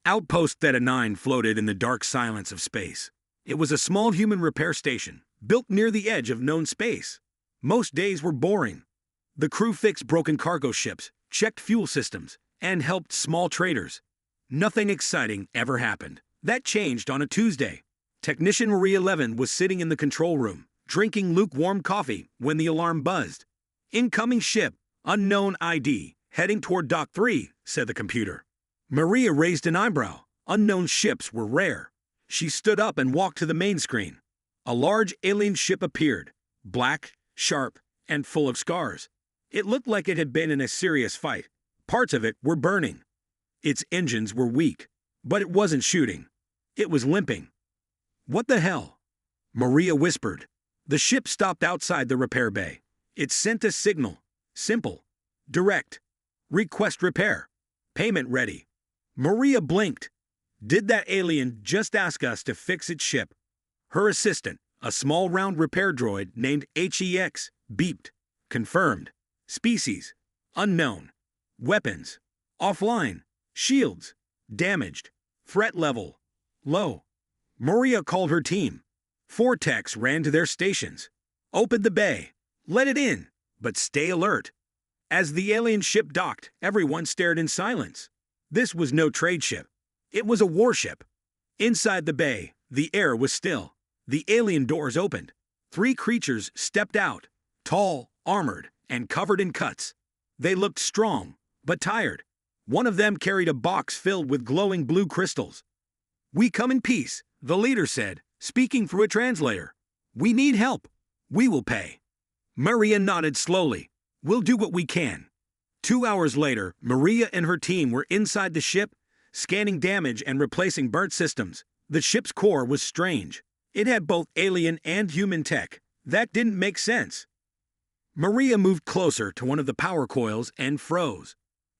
Outpost Theta 9 floated in the dark silence of space. It was a small human repair station, built near the edge of known space. Most days were boring. The crew fixed broken cargo ships, checked fuel systems, and helped small traders. Nothing exciting ever happened. That changed on a Tuesday. Technician Marie 11 was sitting in the control room, drinking lukewarm coffee when the alarm buzzed. "Incoming ship, unknown ID, heading toward Dock 3, said the computer. Maria raised an eyebrow. Unknown ships were rare. She stood up and walked to the main screen. A large alien ship appeared, black, sharp, and full of scars. It looked like it had been in a serious fight. Parts of it were burning. Its engines were weak, but it wasn't shooting. It was limping. "What the hell?" Maria whispered. The ship stopped outside the repair bay. It sent a signal. Simple. Direct. Request repair. Payment ready. Maria blinked. Did that alien just ask us to fix its ship? Her assistant, a small round repair droid named HEX, beeped. Confirmed. Species. Unknown. Weapons. Offline. Shields. Damaged. Threat level. Low. Maria called her team. 4 techs ran to their stations. Opened the bay. Let it in, but stay alert. As the alien ship docked, everyone stared in silence. This was no trade ship. It was a warship. Inside the bay, the air was still. The alien doors opened. 3 creatures stepped out, tall, armored, and covered in cuts. They looked strong, but tired. One of them carried a box filled with glowing blue crystals. "We come in peace," the leader said, speaking through a translator. "We need help. We will pay." Maria nodded slowly. "We'll do what we can." 2 hours later, Maria and her team were inside the ship, scanning damage and replacing burnt systems. The ship's core was strange. It had both alien and human tech. That didn't make sense. Maria moved closer to one of the power coils and froze.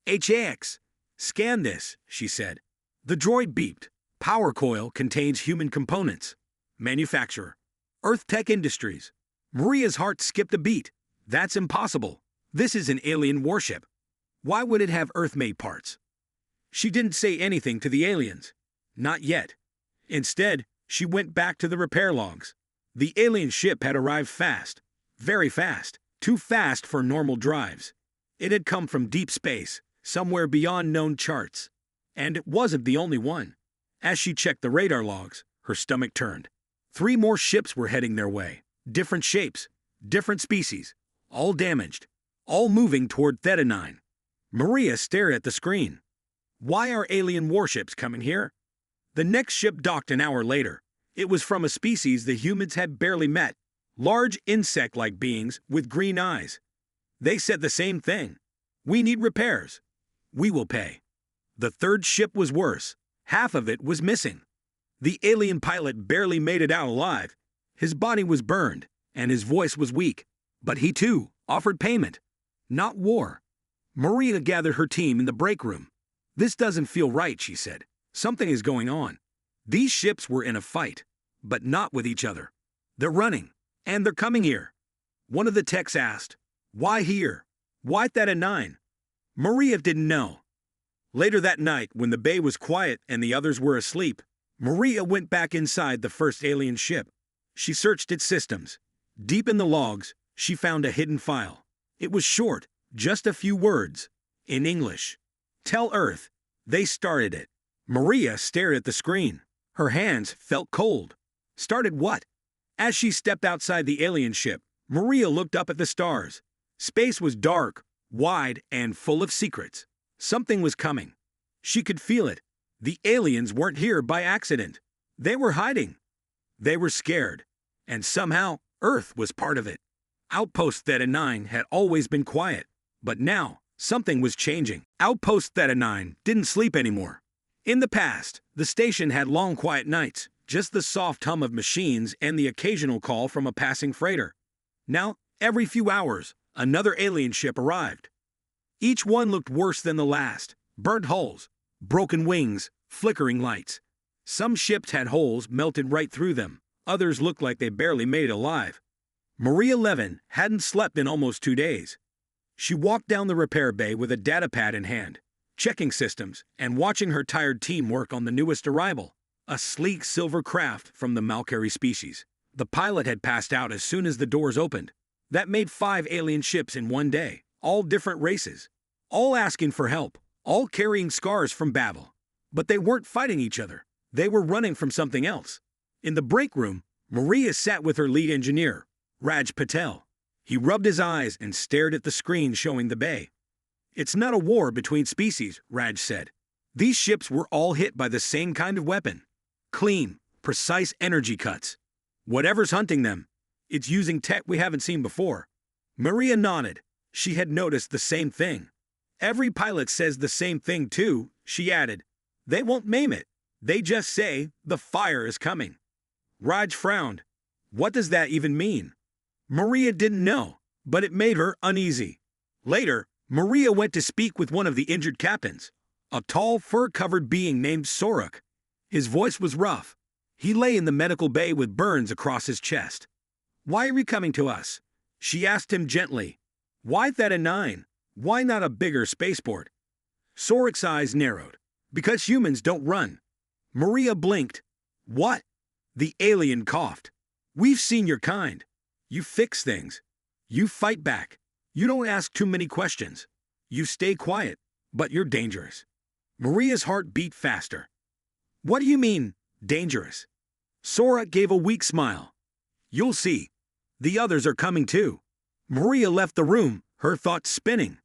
"HAX, scan this," she said. The droid beeped. "Power coil contains human components. Manufacturer. Earth Tech Industries." Maria's heart skipped a beat. That's impossible. This is an alien warship. Why would it have Earth-made parts? She didn't say anything to the aliens. Not yet. Instead, she went back to the repair logs. The alien ship had arrived fast. Very fast. Too fast for normal drives. It had come from deep space, somewhere beyond known charts. And it wasn't the only one. As she checked the radar logs, her stomach turned. 3 more ships were heading their way. Different shapes, different species, all damaged, all moving toward Theta 9. Maria stared at the screen. Why are alien warships coming here? The next ship docked an hour later. It was from a species the humans had barely met. Large insect-like beings with green eyes. They said the same thing. "We need repairs. We will pay." The third ship was worse. Half of it was missing. The alien pilot barely made it out alive. His body was burned, and his voice was weak. But he, too, offered payment. Not war. Maria gathered her team in the break room. "This doesn't feel right," she said. "Something is going on. These ships were in a fight, but not with each other. They're running, and they're coming here." One of the techs asked, "Why here? Why Theta 9? Maria didn't know. Later that night, when the bay was quiet and the others were asleep, Maria went back inside the first alien ship. She searched its systems. Deep in the logs, she found a hidden file. It was short, just a few words. In English. "Tell Earth." They started it. Maria stared at the screen. Her hands felt cold. Started what? As she stepped outside the alien ship, Maria looked up at the stars. Space was dark, wide, and full of secrets. Something was coming. She could feel it. The aliens weren't here by accident. They were hiding. They were scared. And somehow, Earth was part of it. Outpost Theta 9 had always been quiet. But now, something was changing. Outpost Theta 9 didn't sleep anymore. In the past, the station had long quiet nights, just the soft hum of machines and the occasional call from a passing freighter. Now, every few hours, another alien ship arrived. Each one looked worse than the last. Burnt hulls, broken wings, flickering lights. Some ships had holes melted right through them. Others looked like they barely made it alive. Maria 11 hadn't slept in almost 2 days. She walked down the repair bay with a data pad in hand. checking systems, and watching her tired team work on the newest arrival, a sleek silver craft from the Malkari species. The pilot had passed out as soon as the doors opened. That made 5 alien ships in one day, all different races, all asking for help, all carrying scars from battle. But they weren't fighting each other. They were running from something else. In the break room, Maria sat with her lead engineer, Raj Patel. He rubbed his eyes and stared at the screen showing the bay. "It's not a war between species," Raj said. "These ships were all hit by the same kind of weapon. Clean, precise energy cuts. Whatever's hunting them, it's using tech we haven't seen before." Maria nodded. She had noticed the same thing. "Every pilot says the same thing too," she added. "They won't maim it. They just say, 'The fire is coming.'" Raj frowned. What does that even mean? Maria didn't know, but it made her uneasy. Later, Maria went to speak with one of the injured captains, a tall, fur-covered being named Sorok. His voice was rough. He lay in the medical bay with burns across his chest. "Why are you coming to us?" she asked him gently. "Why Theta 9? Why not a bigger spaceport?" Sorok's eyes narrowed. "Because humans don't run." Maria blinked. "What?" The alien coughed. "We've seen your kind. You fix things. You fight back. You don't ask too many questions. You stay quiet, but you're dangerous." Maria's heart beat faster. "What do you mean, dangerous?" Sora gave a weak smile. "You'll see. The others are coming too." Maria left the room, her thoughts spinning.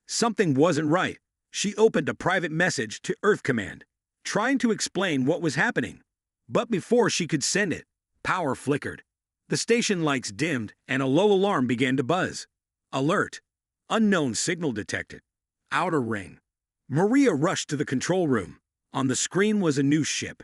Something wasn't right. She opened a private message to Earth Command, trying to explain what was happening. But before she could send it, power flickered. The station lights dimmed and a low alarm began to buzz. "Alert! Unknown signal detected. Outer ring." Maria rushed to the control room. On the screen was a new ship.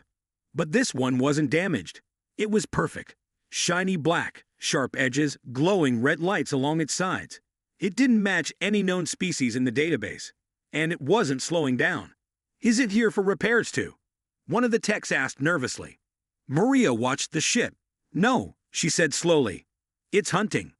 But this one wasn't damaged. It was perfect. Shiny black, sharp edges, glowing red lights along its sides. It didn't match any known species in the database. And it wasn't slowing down. "Is it here for repairs too?" one of the techs asked nervously. Maria watched the ship. "No," she said slowly. "It's hunting."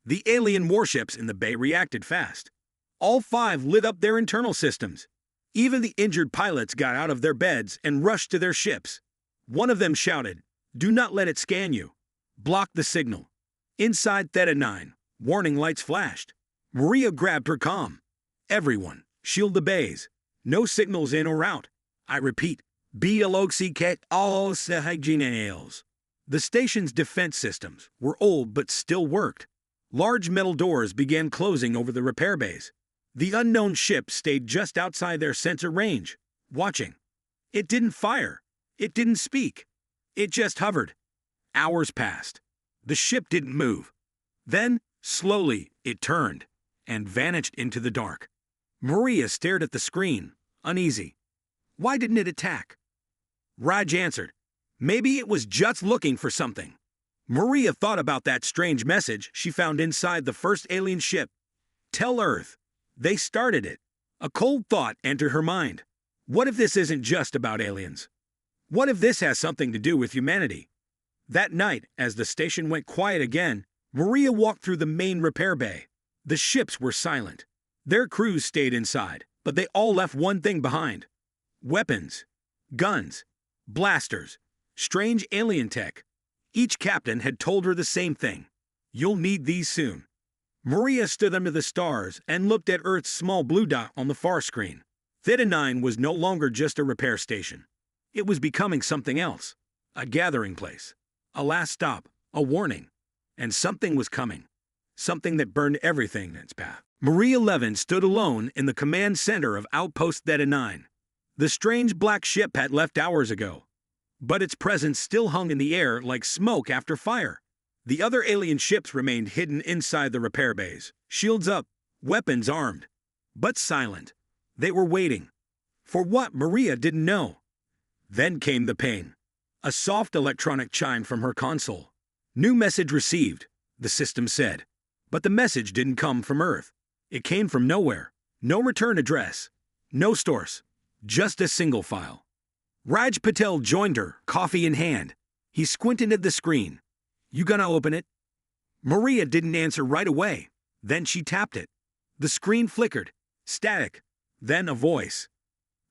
The alien warships in the bay reacted fast. All 5 lit up their internal systems. Even the injured pilots got out of their beds and rushed to their ships. One of them shouted, "Do not let it scan you. Block the signal." Inside Theta 9, warning lights flashed. Maria grabbed her comm. "Everyone, shield the bays. No signals in or out. I repeat, BLOCK all hygienales." The station's defense systems were old but still worked. Large metal doors began closing over the repair bays. The unknown ship stayed just outside their sensor range, watching. It didn't fire. It didn't speak. It just hovered. Hours passed. The ship didn't move. Then, slowly, it turned and vanished into the dark. Maria stared at the screen, uneasy. Why didn't it attack? Raj answered, "Maybe it was just looking for something." Maria thought about that strange message she found inside the first alien ship. "Tell Earth. They started it." A cold thought entered her mind. What if this isn't just about aliens? What if this has something to do with humanity? That night, as the station went quiet again, Maria walked through the main repair bay. The ships were silent. Their crews stayed inside, but they all left one thing behind. Weapons, guns, blasters, strange alien tech. Each captain had told her the same thing. "You'll need these soon." Maria stood under the stars and looked at Earth's small blue dot on the far screen. Theta 9 was no longer just a repair station. It was becoming something else. A gathering place. A last stop. A warning. And something was coming. Something that burned everything in its path. Maria Levin stood alone in the command center of Outpost Theta 9. The strange black ship had left hours ago, but its presence still hung in the air like smoke after fire. The other alien ships remained hidden inside the repair bays, shields up, weapons armed, but silent. They were waiting. For what, Maria didn't know. Then came the pain. A soft electronic chime from her console. "New message received," the system said. But the message didn't come from Earth. It came from nowhere. No return address. No source. Just a single file. Raj Patel joined her, coffee in hand. He squinted at the screen. "You gonna open it?" Maria didn't answer right away. Then she tapped it. The screen flickered. Static. Then a voice.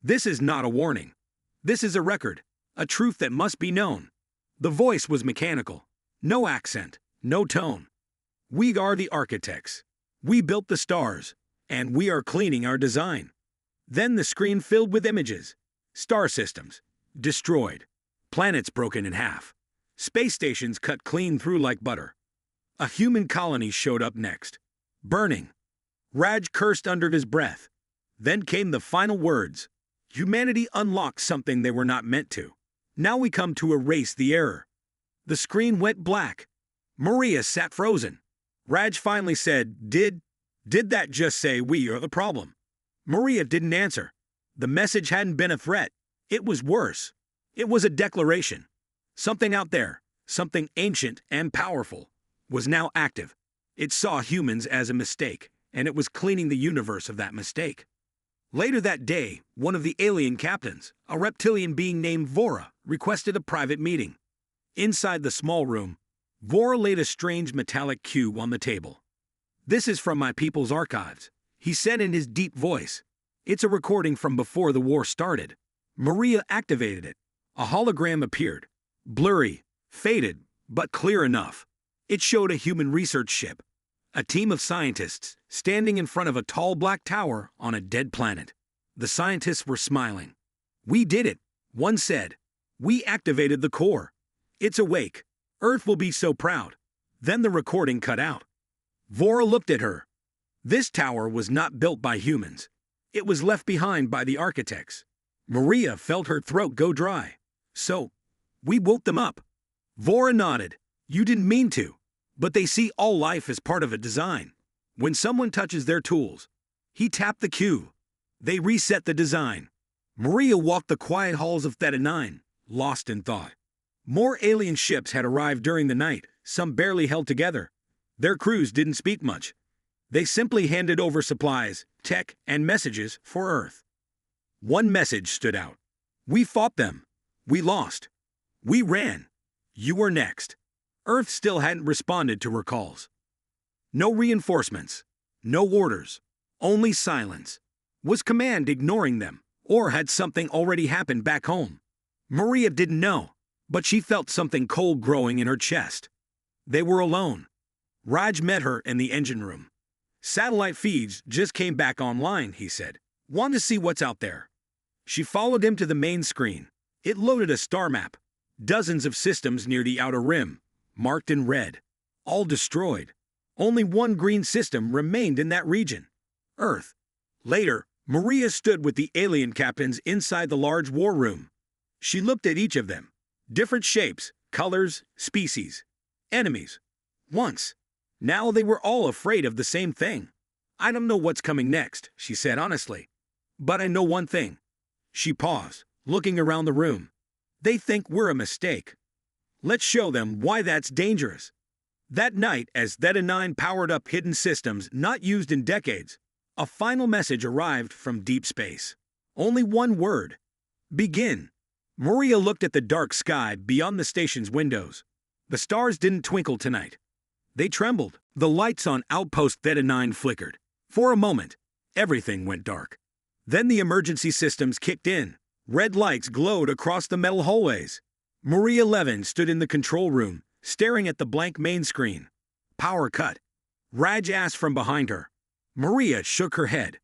This is not a warning. This is a record, a truth that must be known. The voice was mechanical. No accent, no tone. We are the architects. We built the stars, and we are cleaning our design. Then the screen filled with images. Star systems, destroyed. Planets broken in half. Space stations cut clean through like butter. A human colony showed up next. Burning. Raj cursed under his breath. Then came the final words. Humanity unlocked something they were not meant to. Now we come to erase the error. The screen went black. Maria sat frozen. Raj finally said, Did that just say we are the problem? Maria didn't answer. The message hadn't been a threat. It was worse. It was a declaration. Something out there, something ancient and powerful, was now active. It saw humans as a mistake, and it was cleaning the universe of that mistake. Later that day, one of the alien captains, a reptilian being named Vora, requested a private meeting. Inside the small room, Vora laid a strange metallic cube on the table. This is from my people's archives, he said in his deep voice. It's a recording from before the war started. Maria activated it. A hologram appeared. Blurry, faded, but clear enough. It showed a human research ship. A team of scientists standing in front of a tall black tower on a dead planet. The scientists were smiling. We did it, one said. We activated the core. It's awake. Earth will be so proud. Then the recording cut out. Vora looked at her. This tower was not built by humans. It was left behind by the architects. Maria felt her throat go dry. So, we woke them up. Vora nodded. You didn't mean to. But they see all life as part of a design. When someone touches their tools, he tapped the cue. They reset the design. Maria walked the quiet halls of Theta 9, lost in thought. More alien ships had arrived during the night, some barely held together. Their crews didn't speak much. They simply handed over supplies, tech, and messages for Earth. One message stood out. We fought them. We lost. We ran. You were next. Earth still hadn't responded to her calls. No reinforcements. No orders. Only silence. Was command ignoring them, or had something already happened back home? Maria didn't know, but she felt something cold growing in her chest. They were alone. Raj met her in the engine room. Satellite feeds just came back online, he said. Want to see what's out there? She followed him to the main screen. It loaded a star map. Dozens of systems near the outer rim, marked in red. All destroyed. Only one green system remained in that region. Earth. Later, Maria stood with the alien captains inside the large war room. She looked at each of them. Different shapes, colors, species. Enemies. Once. Now they were all afraid of the same thing. I don't know what's coming next, she said honestly. But I know one thing. She paused, looking around the room. They think we're a mistake. Let's show them why that's dangerous. That night, as Theta 9 powered up hidden systems not used in decades, a final message arrived from deep space. Only one word. Begin. Maria looked at the dark sky beyond the station's windows. The stars didn't twinkle tonight. They trembled. The lights on Outpost Theta 9 flickered. For a moment, everything went dark. Then the emergency systems kicked in. Red lights glowed across the metal hallways. Maria Levin stood in the control room, staring at the blank main screen. Power cut. Raj asked from behind her. Maria shook her head.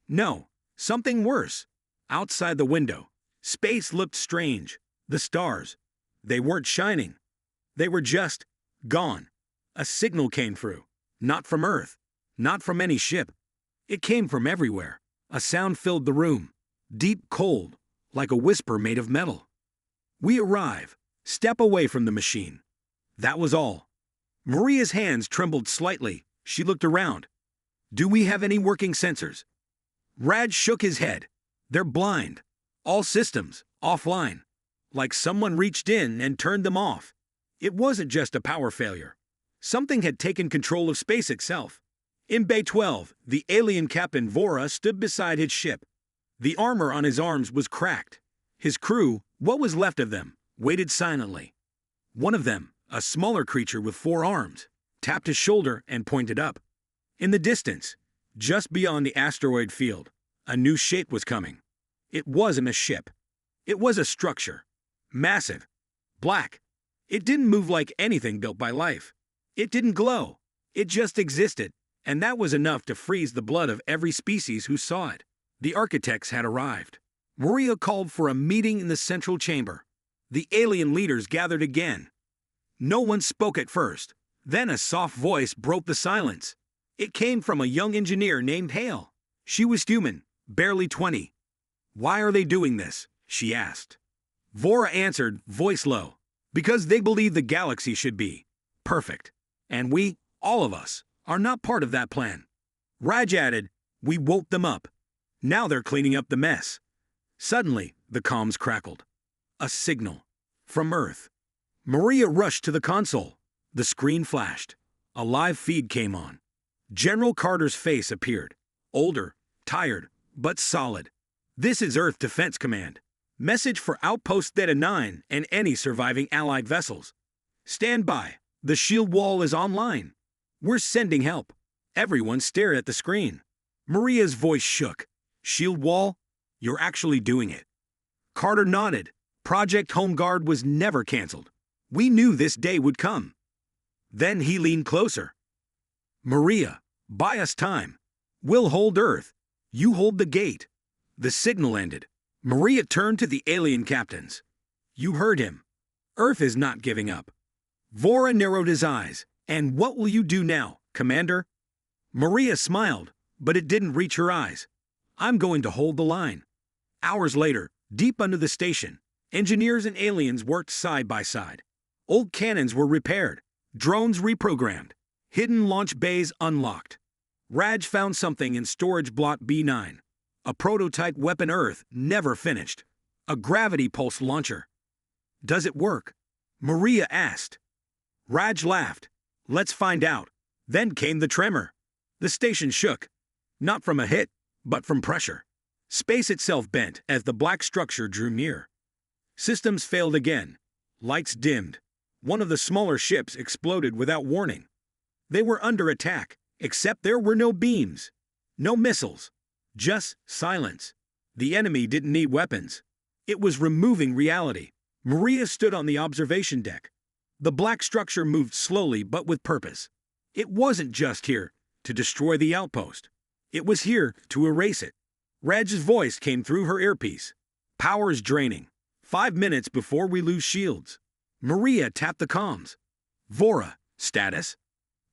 No, something worse. Outside the window, space looked strange. The stars. They weren't shining. They were just gone. A signal came through. Not from Earth. Not from any ship. It came from everywhere. A sound filled the room. Deep cold, like a whisper made of metal. We arrive. Step away from the machine. That was all. Maria's hands trembled slightly. She looked around. Do we have any working sensors? Raj shook his head. They're blind. All systems, offline. Like someone reached in and turned them off. It wasn't just a power failure. Something had taken control of space itself. In Bay 12, the alien captain Vora stood beside his ship. The armor on his arms was cracked. His crew, what was left of them, waited silently. One of them, a smaller creature with 4 arms, tapped his shoulder and pointed up. In the distance, just beyond the asteroid field, a new shape was coming. It wasn't a ship. It was a structure. Massive. Black. It didn't move like anything built by life. It didn't glow. It just existed, and that was enough to freeze the blood of every species who saw it. The architects had arrived. Maria called for a meeting in the central chamber. The alien leaders gathered again. No one spoke at first. Then a soft voice broke the silence. It came from a young engineer named Hale. She was human, barely 20. "Why are they doing this?" she asked. Vora answered, voice low. "Because they believe the galaxy should be perfect. And we, all of us, are not part of that plan." Raj added, "We woke them up. Now they're cleaning up the mess." Suddenly, the comms crackled. A signal. From Earth. Maria rushed to the console. The screen flashed. A live feed came on. General Carter's face appeared. Older, tired, but solid. "This is Earth Defense Command. Message for Outpost Theta 9 and any surviving Allied vessels. Stand by. The shield wall is online. We're sending help." Everyone stared at the screen. Maria's voice shook. "Shield wall? You're actually doing it." Carter nodded. Project Home Guard was never canceled. We knew this day would come. Then he leaned closer. "Maria, buy us time. We'll hold Earth. You hold the gate." The signal ended. Maria turned to the alien captains. "You heard him. Earth is not giving up." Vora narrowed his eyes. "And what will you do now, Commander?" Maria smiled, but it didn't reach her eyes. "I'm going to hold the line." Hours later, deep under the station, engineers and aliens worked side by side. Old cannons were repaired, drones reprogrammed, hidden launch bays unlocked. Raj found something in storage block B9. A prototype weapon Earth never finished. A gravity pulse launcher. "Does it work?" Maria asked. Raj laughed. "Let's find out." Then came the tremor. The station shook. Not from a hit, but from pressure. Space itself bent as the black structure drew near. Systems failed again. Lights dimmed. One of the smaller ships exploded without warning. They were under attack, except there were no beams. No missiles. Just silence. The enemy didn't need weapons. It was removing reality. Maria stood on the observation deck. The black structure moved slowly but with purpose. It wasn't just here to destroy the outpost. It was here to erase it. Raj's voice came through her earpiece. "Power is draining. 5 minutes before we lose shields." Maria tapped the comms. "Vora, status?"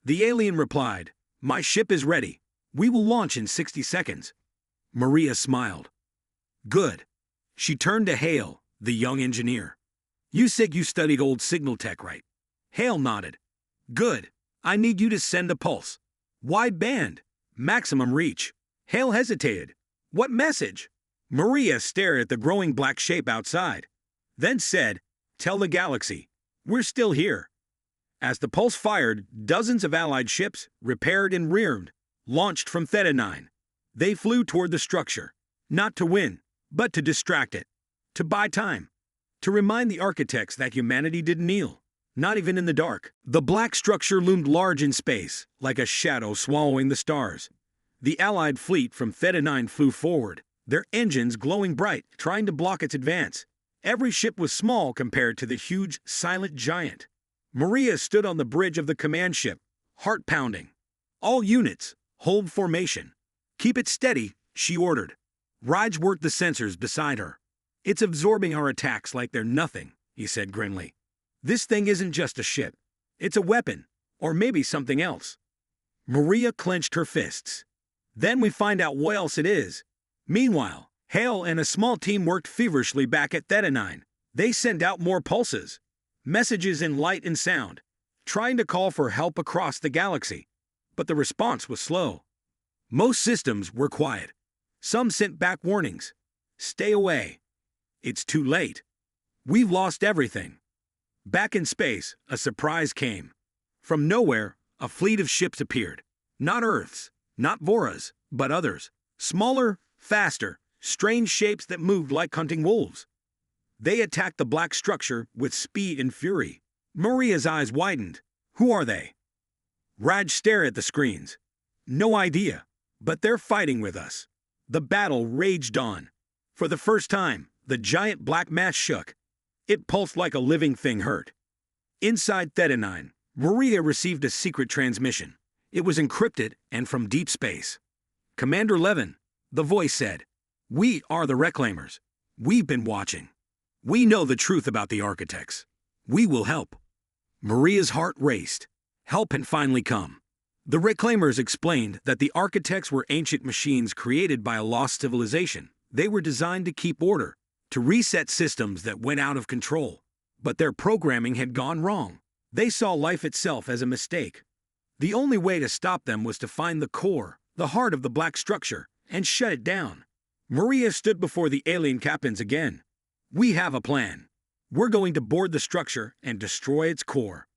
The alien replied, "My ship is ready. We will launch in 60 seconds." Maria smiled. "Good." She turned to Hale, the young engineer. "You said you studied old signal tech, right?" Hale nodded. "Good. I need you to send a pulse. Wide band. Maximum reach." Hale hesitated. "What message?" Maria stared at the growing black shape outside. Then said, "Tell the galaxy. We're still here." As the pulse fired, dozens of Allied ships, repaired and rearmed, launched from Theta 9. They flew toward the structure. Not to win, but to distract it. To buy time. To remind the architects that humanity didn't kneel. Not even in the dark. The black structure loomed large in space, like a shadow swallowing the stars. The Allied fleet from Theta 9 flew forward, their engines glowing bright, trying to block its advance. Every ship was small compared to the huge, silent giant. Maria stood on the bridge of the command ship, heart pounding. "All units, hold formation. Keep it steady," she ordered. Raj worked the sensors beside her. "It's absorbing our attacks like they're nothing," he said grimly. "This thing isn't just a ship. It's a weapon, or maybe something else." Maria clenched her fists. "Then we find out what else it is." Meanwhile, Hale and a small team worked feverishly back at Theta 9. They sent out more pulses. Messages in light and sound, trying to call for help across the galaxy. But the response was slow. Most systems were quiet. Some sent back warnings. "Stay away. It's too late. We've lost everything." Back in space, a surprise came. From nowhere, a fleet of ships appeared. Not Earth's, not Vora's, but others. Smaller, faster, strange shapes that moved like hunting wolves. They attacked the black structure with speed and fury. Maria's eyes widened. "Who are they?" Raj stared at the screens. "No idea, but they're fighting with us." The battle raged on. For the first time, the giant black mass shook. It pulsed like a living thing hurt. Inside Theta 9, Maria received a secret transmission. It was encrypted and from deep space. Commander Levin, the voice said, "We are the Reclaimers. We've been watching. We know the truth about the architects. We will help." Maria's heart raced. Help had finally come. The Reclaimers explained that the architects were ancient machines created by a lost civilization. They were designed to keep order, to reset systems that went out of control. But their programming had gone wrong. They saw life itself as a mistake. The only way to stop them was to find the core, the heart of the black structure, and shut it down. Maria stood before the alien captains again. "We have a plan. We're going to board the structure and destroy its core."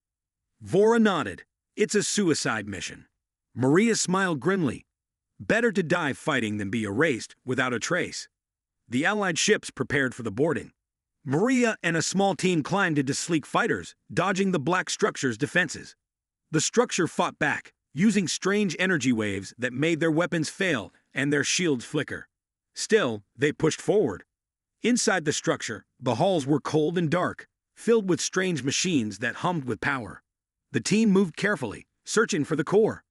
Vora nodded. "It's a suicide mission." Maria smiled grimly. Better to die fighting than be erased without a trace. The Allied ships prepared for the boarding. Maria and a small team climbed into sleek fighters, dodging the black structure's defenses. The structure fought back, using strange energy waves that made their weapons fail and their shields flicker. Still, they pushed forward. Inside the structure, the halls were cold and dark, filled with strange machines that hummed with power. The team moved carefully, searching for the core.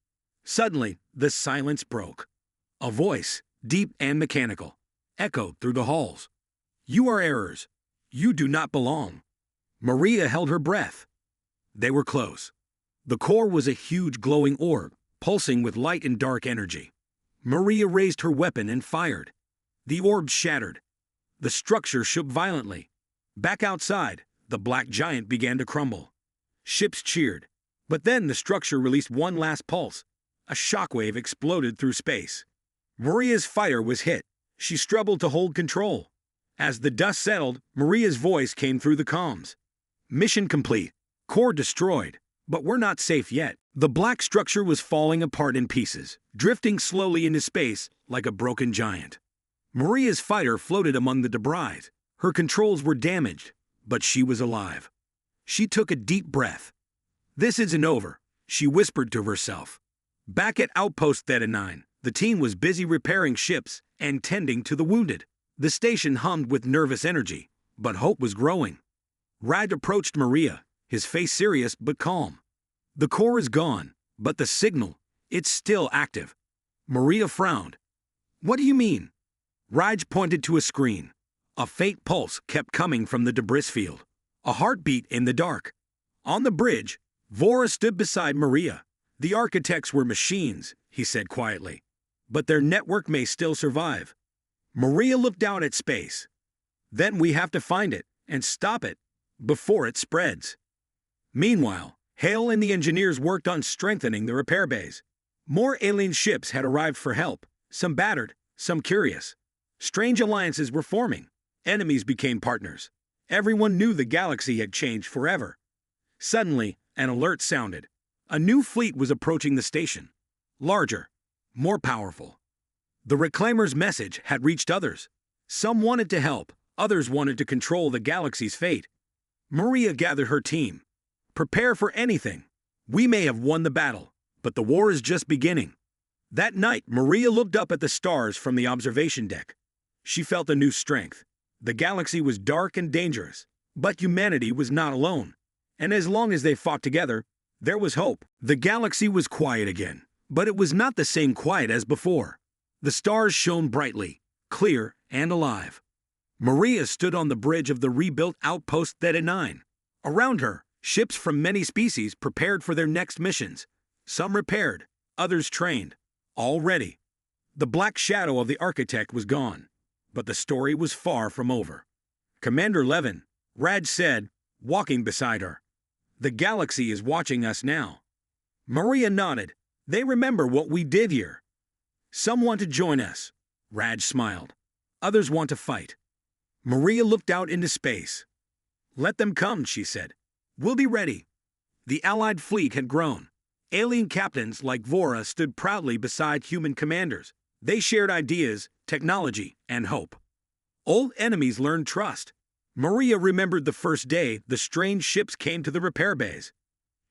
Suddenly, the silence broke. A voice, deep and mechanical, echoed through the halls. "You are errors. You do not belong." Maria held her breath. They were close. The core was a huge glowing orb, pulsing with light and dark energy. Maria raised her weapon and fired. The orb shattered. The structure shook violently. Back outside, the black giant began to crumble. Ships cheered. But then the structure released one last pulse. A shockwave exploded through space. Maria's fighter was hit. She struggled to hold control. As the dust settled, Maria's voice came through the comms. "Mission complete. Core destroyed. But we're not safe yet." The black structure was falling apart in pieces, drifting slowly into space like a broken giant. Maria's fighter floated among the debris. Her controls were damaged, but she was alive. She took a deep breath. "This isn't over," she whispered to herself. Back at Outpost Theta 9, the team was busy repairing ships and tending to the wounded. The station hummed with nervous energy, but hope was growing. Raj approached Maria, his face serious but calm. "The core is gone, but the signal, it's still active." Maria frowned. "What do you mean?" Raj pointed to a screen. A faint pulse kept coming from the debris field. A heartbeat in the dark. On the bridge, Vora stood beside Maria. "The architects were machines," he said quietly. "But their network may still survive." Maria looked out at space. "Then we have to find it and stop it before it spreads." Meanwhile, Hale and the engineers worked on strengthening the repair bays. More alien ships had arrived for help, some battered, some curious. Strange alliances were forming. Enemies became partners. Everyone knew the galaxy had changed forever. Suddenly, an alert sounded. A new fleet was approaching the station. Larger, more powerful. The Reclaimer's message had reached others. Some wanted to help, others wanted to control the galaxy's fate. Maria gathered her team. "Prepare for anything. We may have won the battle, but the war is just beginning." That night, Maria looked up at the stars from the observation deck. She felt a new strength. The galaxy was dark and dangerous, but humanity was not alone. And as long as they fought together, there was hope. The galaxy was quiet again, but it was not the same quiet as before. The stars shone brightly, clear and alive. Maria stood on the bridge of the rebuilt outpost Theta 9. Around her, ships from many species prepared for their next missions. Some repaired, others trained, all ready. The black shadow of the architect was gone, but the story was far from over. "Commander Levin," Raj said, walking beside her. "The galaxy is watching us now." Maria nodded. "They remember what we did here." "Some want to join us," Raj smiled. "Others want to fight." Maria looked out into space. "Let them come," she said. "We'll be ready." The Allied fleet had grown. Alien captains like Vora stood proudly beside human commanders. They shared ideas, technology, and hope. Old enemies learned trust. Maria remembered the first day the strange ships came to the repair bays.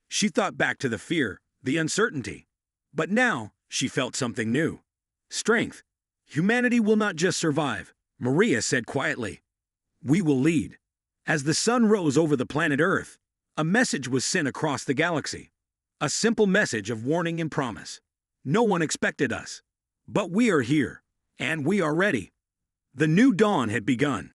She thought back to the fear, the uncertainty. But now, she felt something new. Strength. Humanity will not just survive. Maria said quietly. We will lead. As the sun rose over the planet Earth, a message was sent across the galaxy. A simple message of warning and promise. No one expected us. But we are here, and we are ready. The new dawn had begun.